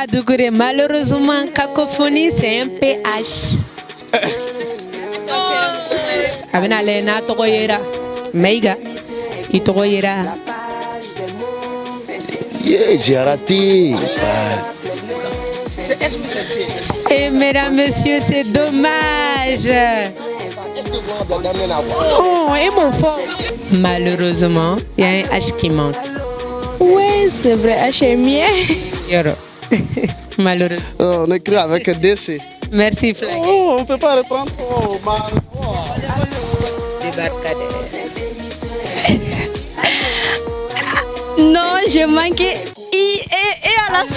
Ah, Doucouré, malheureusement, cacophonie, c'est un PH. Abena lena togoyera. Meiga. Itogoyera. Yeah, j'ai raté. Et mesdames, messieurs, c'est dommage. Oh, et mon fort. Malheureusement, il y a un H qui manque. Ouais, c'est vrai, H est mien. Yoro. Malheureusement. On écrit avec un DC. Merci, Flag. Oh, on peut pas reprendre. Oh, man. Débarcadère. Non, j'ai manqué I et à la fin.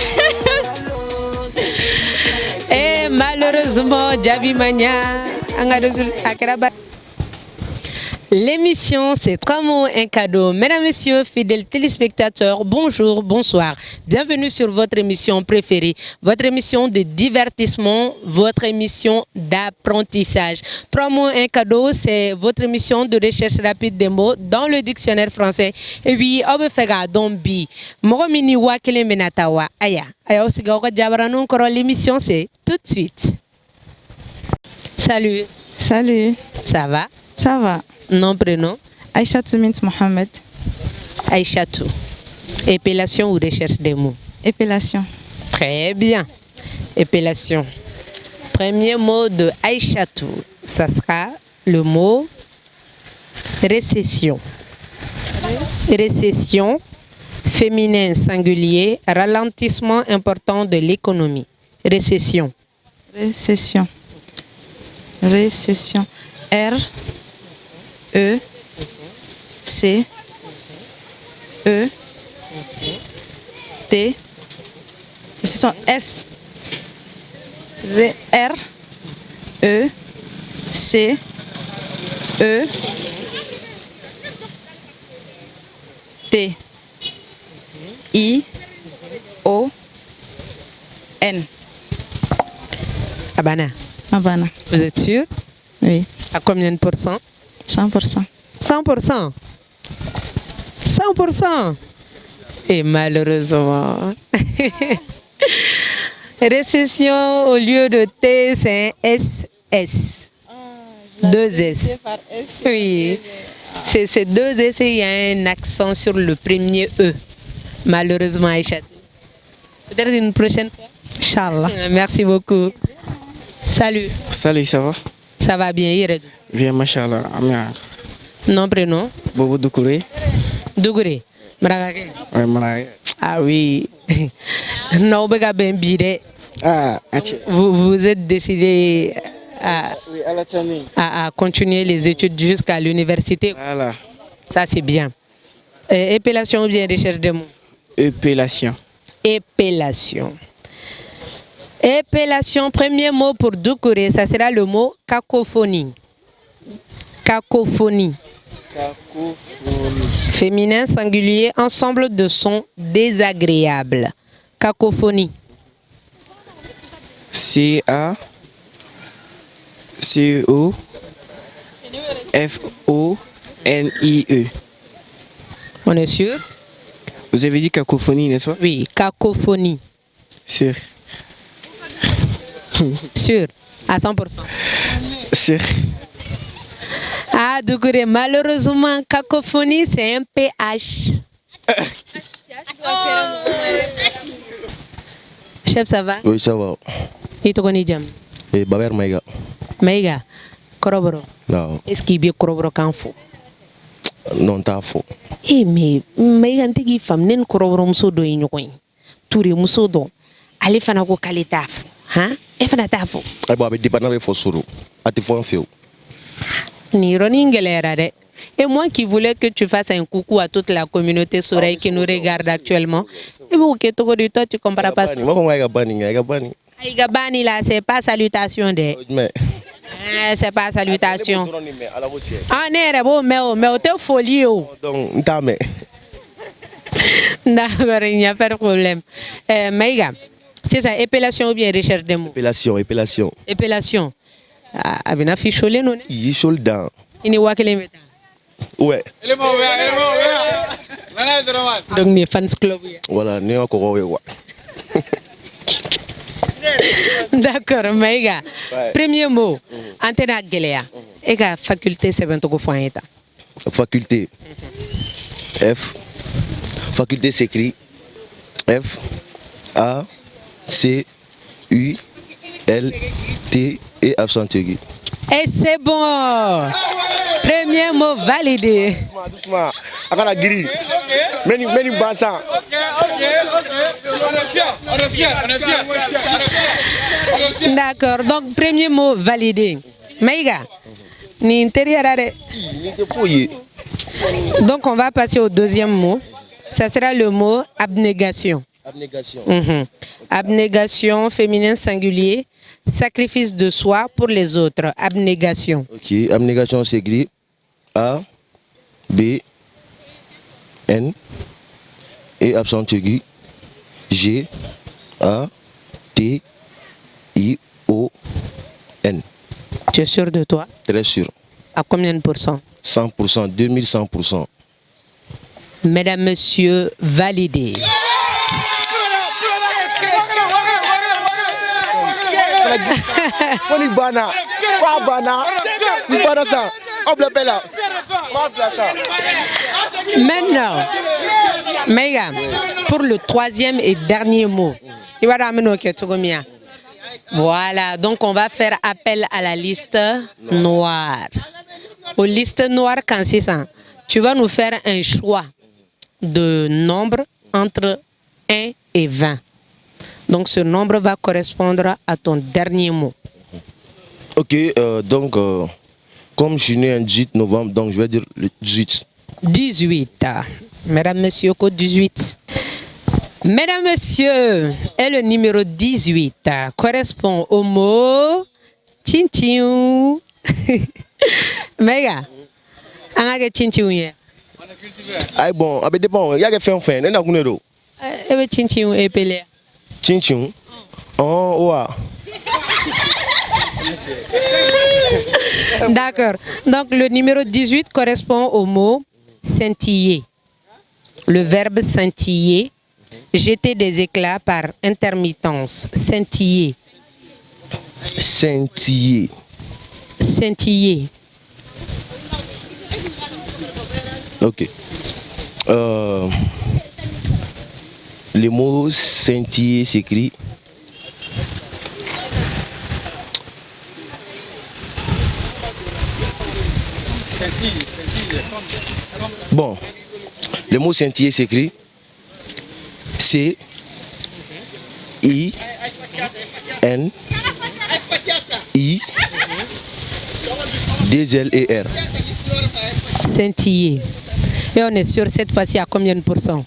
Et malheureusement, Javi Mania, l'émission, c'est 3 mots, un cadeau. Mesdames, messieurs, fidèles téléspectateurs, bonjour, bonsoir. Bienvenue sur votre émission préférée, votre émission de divertissement, votre émission d'apprentissage. 3 mots, un cadeau, c'est votre émission de recherche rapide des mots dans le dictionnaire français. Et oui, Obefega Dombi, Moromini Wakele Menatawa, Aya. Aya aussi, l'émission, c'est tout de suite. Salut. Salut. Ça va? Ça va. Nom, prénom? Aïchatou Mint Mohamed. Aïchatou. Épellation ou recherche des mots? Épellation. Très bien. Épellation. Premier mot de Aïchatou, ça sera le mot récession. Récession, féminin singulier, ralentissement important de l'économie. Récession. Récession. Récession. R E C E T. Récession S R E C E T I O N. Abana. Havana. Vous êtes sûr? Oui. À combien de pourcents? 100%. 100%. 100%. Et malheureusement, récession au lieu de T, c'est un SS. Deux S. Oui. C'est deux S et il y a un accent sur le premier E. Malheureusement, Aïcha. Peut-être une prochaine fois. Inch'Allah. Merci beaucoup. Salut. Salut, ça va? Ça va bien, Iredou? Bien, machallah. Nom, prénom? Bobo Doucouré. Dougouré. Maragake. Ouais, Maraï. Ah oui. Non, ben bide. Ah, Vous êtes décidé oui, à la tannée. à continuer les études jusqu'à l'université. Voilà. Ça, c'est bien. Épellation ou bien recherche de mots? Épellation. Épellation. Épellation, premier mot pour Doucouré, ça sera le mot cacophonie. Cacophonie. Cacophonie. Féminin singulier, ensemble de sons désagréables. Cacophonie. C-A C-O-F-O-N-I-E. On est sûr? Vous avez dit cacophonie, n'est-ce pas? Oui, cacophonie. Sûr. Sûr, à 100%. Sûr. Ah, Doucouré, malheureusement, cacophonie, c'est un PH. Chef, ça va? Oui, ça va. Il te connaît jam? Et Baber Maïga. Maïga, Koroboro. Non, Est-ce qu'il y a Koroboro quand faut? non, t'as faux. Eh, mais Maïga, tu es femme, nen Koroboro muso do yi ñokoy. Touré muso do. Ale fana ko kale taf. Hein? E fana tafo. Eh bon, avec des panneaux, il faut sourd. À tes fois, un feu. Ni Roni Ngelera de. Et moi qui voulais que tu fasses un coucou à toute la communauté Soreille qui nous regarde actuellement. Et bon, ok, toi, tu comprends pas ça. Moi, je suis Aïga Bani là, c'est pas salutation de. mais C'est pas salutation. Ah, n'est bon, mais t'es folie. donc, t'as mais. D'accord, il n'y a pas de problème. Maïga, c'est ça, épellation ou bien recherche des mots? Épellation, épellation. Épellation. Ah, bien affiché, non? Il est chaud dedans. Il est où qu'il est mettant? Ouais. Donc, les fans club. Voilà, nous encore ouais. D'accord, Maïga. Ouais. Premier mot, antena Gelea. Et la faculté, c'est 23 fois. Faculté. F. Faculté s'écrit F. A. C. U. L. T. Et accent aigu. Et c'est bon. Premier mot validé. Doucement. Avec la grille. Meni Bansan. D'accord, donc premier mot validé. Maïga, ni intérieur. Donc on va passer au deuxième mot. Ça sera le mot abnégation. Abnégation. Abnégation, féminin singulier. Sacrifice de soi pour les autres. Abnégation. Ok, abnégation s'écrit A, B, N et accent aigu G, A, T, I, O, N. Tu es sûr de toi? Très sûr. À combien de pourcents? 100%, 2100%. Mesdames, messieurs, validé. Maintenant, Maïga, pour le troisième et dernier mot, voilà, donc on va faire appel à la liste noire. Aux listes noires, quand c'est ça, tu vas nous faire un choix de nombre entre 1 et 20. Donc ce nombre va correspondre à ton dernier mot. Ok, donc comme je suis né un 18 novembre, donc je vais dire le 18. 18. Mesdames, messieurs, code 18. Mesdames, messieurs, et le numéro 18 correspond au mot Tintiou. Mega, on a Tintiou hier. Ah bon, ah ben dépend, il y a des fins, il y a des gens. Et le Tintiou est pelé. Tintiou. Oh, ouais. D'accord. Donc le numéro 18 correspond au mot scintiller. Le verbe scintiller, jeter des éclats par intermittence. Scintiller. Scintiller. Scintiller. Ok. Le mot scintiller s'écrit bon, le mot scintiller s'écrit C I N I 2 L et R. Scintiller. Et on est sûr cette fois-ci à combien de pourcents?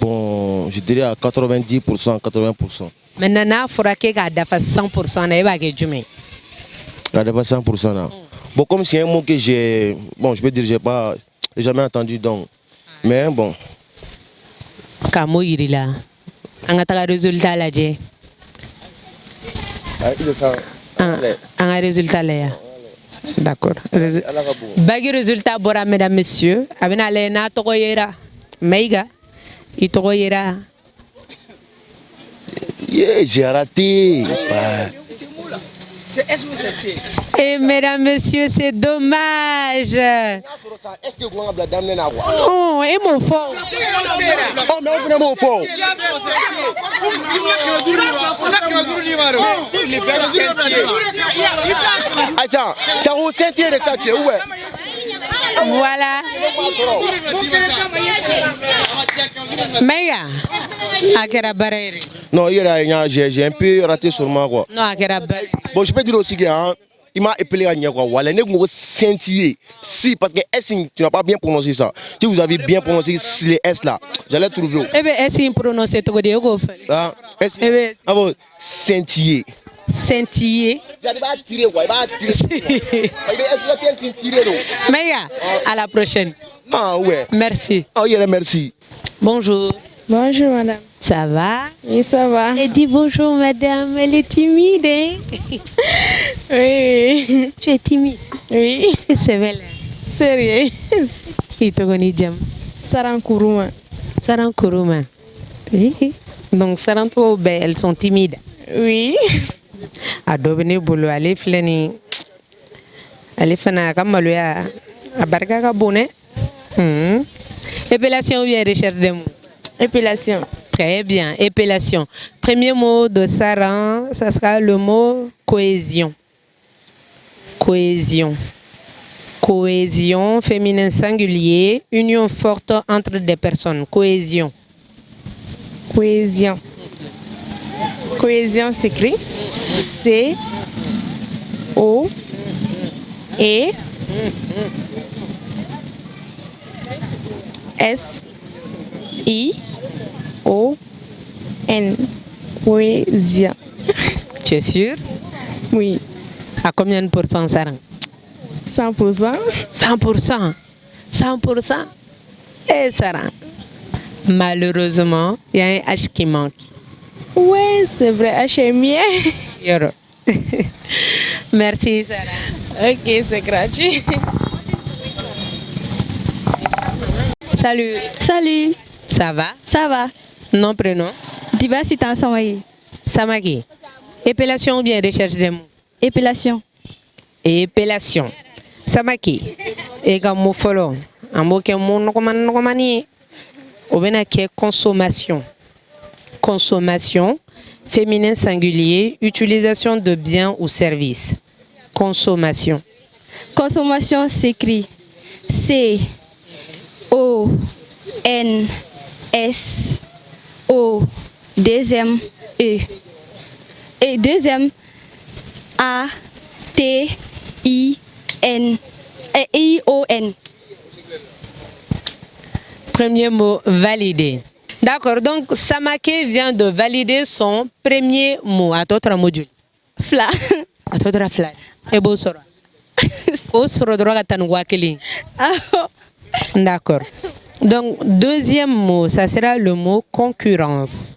Bon, je dirais à 90%, 80%. Maintenant, il faudra qu'il y ait 100%. Il va y avoir Là, pas 100% là. Bon, comme c'est un mot que j'ai, bon, je peux dire, j'ai pas jamais entendu donc. Mais bon. Kamo irila. On a un résultat là, j'ai. Un résultat là. D'accord. Bagi résultat bora mesdames messieurs. Abina lena tokoyera. Meiga. Itokoyera. Yeah, j'ai raté. Et mesdames, messieurs, c'est dommage. Oh, et mon fort. Oh, mais on est mon fort. Attends, tu as un sentier de ça, tu es où? Voilà. Mega. Akera Barere. Non, j'ai un peu raté sur moi quoi. Non, Akera Barere. Bon, je peux dire aussi que hein, il m'a épelé à Niagara. Voilà, n'est-ce pas scintiller. Si, parce que S, tu n'as pas bien prononcé ça. Si vous avez bien prononcé les S là, j'allais trouver. Eh bien, S, il prononce tout le monde. Ah, S, eh bien, ah bon, scintiller. Scintiller. J'arrive à tirer, quoi. Il va tirer. Mais à la prochaine. Ah ouais. Merci. Oh, yeah, merci. Bonjour. Bonjour madame. Ça va? Oui, ça va. Elle dit bonjour madame, elle est timide. Hein? Oui. Tu es timide? Oui. C'est vrai. Sérieux. Il te connaît jam. Sarankuruma. Sarankuruma. Donc Saranto, elles sont timides. Oui. A dɔ bɛ ne bolo ale filɛ nin ale fana a ka maloya a barika ka bon dɛ. Épilation ou bien recherche des mots? Épilation. Très bien, épilation. Premier mot de Saran, ça sera le mot cohésion. Cohésion. Cohésion, féminin singulier, union forte entre des personnes. Cohésion. Cohésion. Cohésion s'écrit C-O-E-S-I-O-N. Cohésion. Tu es sûr? Oui. À combien de pourcents, Sarah? 100%. 100%. 100%. Et Sarah, malheureusement, il y a un H qui manque. Ouais, c'est vrai, HMI. Yoro. Merci, Sarah. Ok, c'est gratuit. Salut. Salut, Ça va? ça va? Nom, prénom? Diversité ensemble. Samaki. Épilation ou bien recherche des mots? Épilation. Épilation. Samaki. Ega mot follow. Un mot qui est mot nokomani. Ou bien qui est consommation. Consommation. Féminin singulier. Utilisation de biens ou services. Consommation. Consommation s'écrit C-O-N-S-O deuxième E et deuxième A-T-I-N I-O-N. Premier mot validé. D'accord, donc Samake vient de valider son premier mot. À d'autres module. Fla. À d'autres flag. Et beau sera. Au sera droit à Tanouakeli. D'accord. Donc, deuxième mot, ça sera le mot concurrence.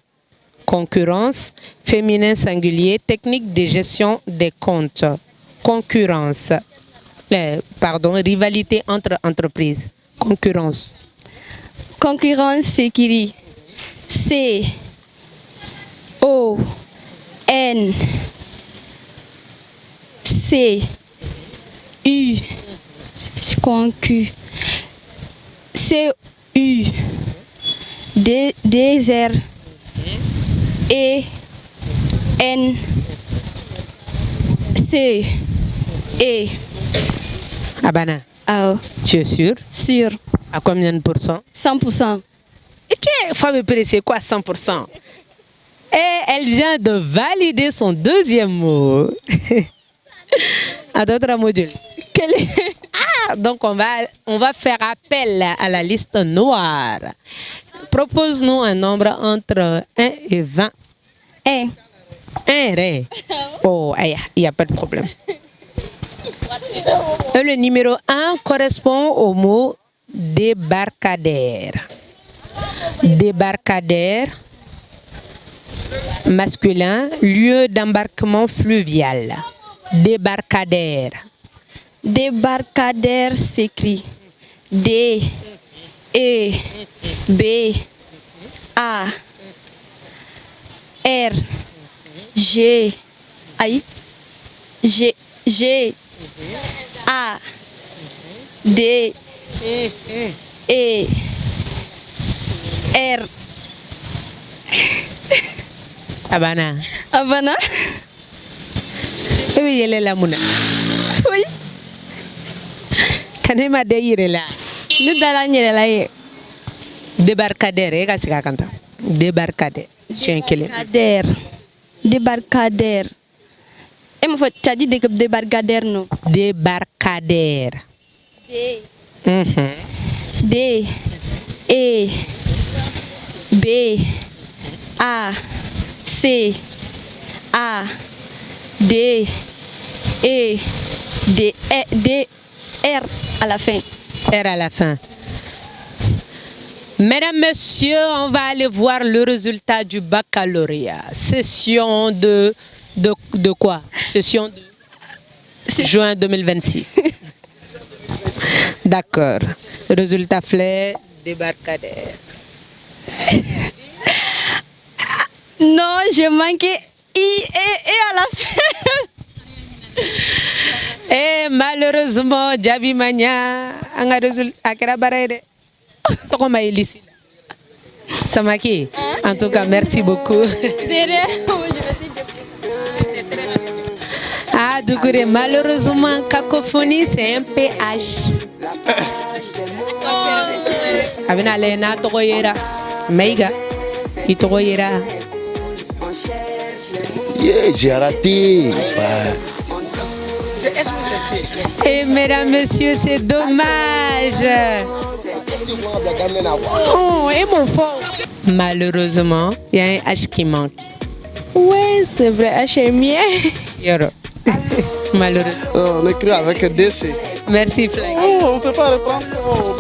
Concurrence, féminin singulier, technique de gestion des comptes. Concurrence. Rivalité entre entreprises. Concurrence. Concurrence s'écrit C-O-N-C-U C-U D-R E-N-C-E. Abana, Ah, tu es sûr? sûr. À combien de pourcents? 100%. Et tu es femme c'est quoi 100%? Et elle vient de valider son deuxième mot. À d'autres modules. Quel est... Donc on va faire appel à la liste noire. Propose-nous un nombre entre 1 et 20. 1. 1 ré. Oh, il n'y a pas de problème. Et le numéro 1 correspond au mot débarcadère. Débarcadère, masculin, lieu d'embarquement fluvial. Débarcadère. Débarcadère s'écrit D E B A R G G A D E R. Abana. Abana? Oui, elle est là, Mouna. Oui. Quand elle m'a dit, elle est là. Nous allons y aller. Débarcadère, et qu'est-ce que tu Débarcadère. Débarcadère. Débarcadère. Et moi, tu as dit débarcadère, non? Débarcadère. D E B A C A D E D R à la fin. R à la fin. Mesdames, Messieurs, on va aller voir le résultat du baccalauréat. Session de quoi? Session de juin 2026. D'accord. Résultat fleur, débarcadère. Non, j'ai manqué et à la fin. Et malheureusement, Djabi Mania, on a résultat à Karabarede. Comment il est ici? Samaki, en tout cas, merci beaucoup. Ah, Dougouré, malheureusement, cacophonie, c'est un PH. Avina Lena Togoyera, Meiga, Itogoyera. Yeah, j'ai raté. Et mesdames, messieurs, c'est dommage. Oh, et mon fort. Malheureusement, il y a un H qui manque. Ouais, c'est vrai, H est mien. Yoro. Malheureusement. On écrit avec un DC. Merci, Fly. Oh, on ne peut pas reprendre. Oh,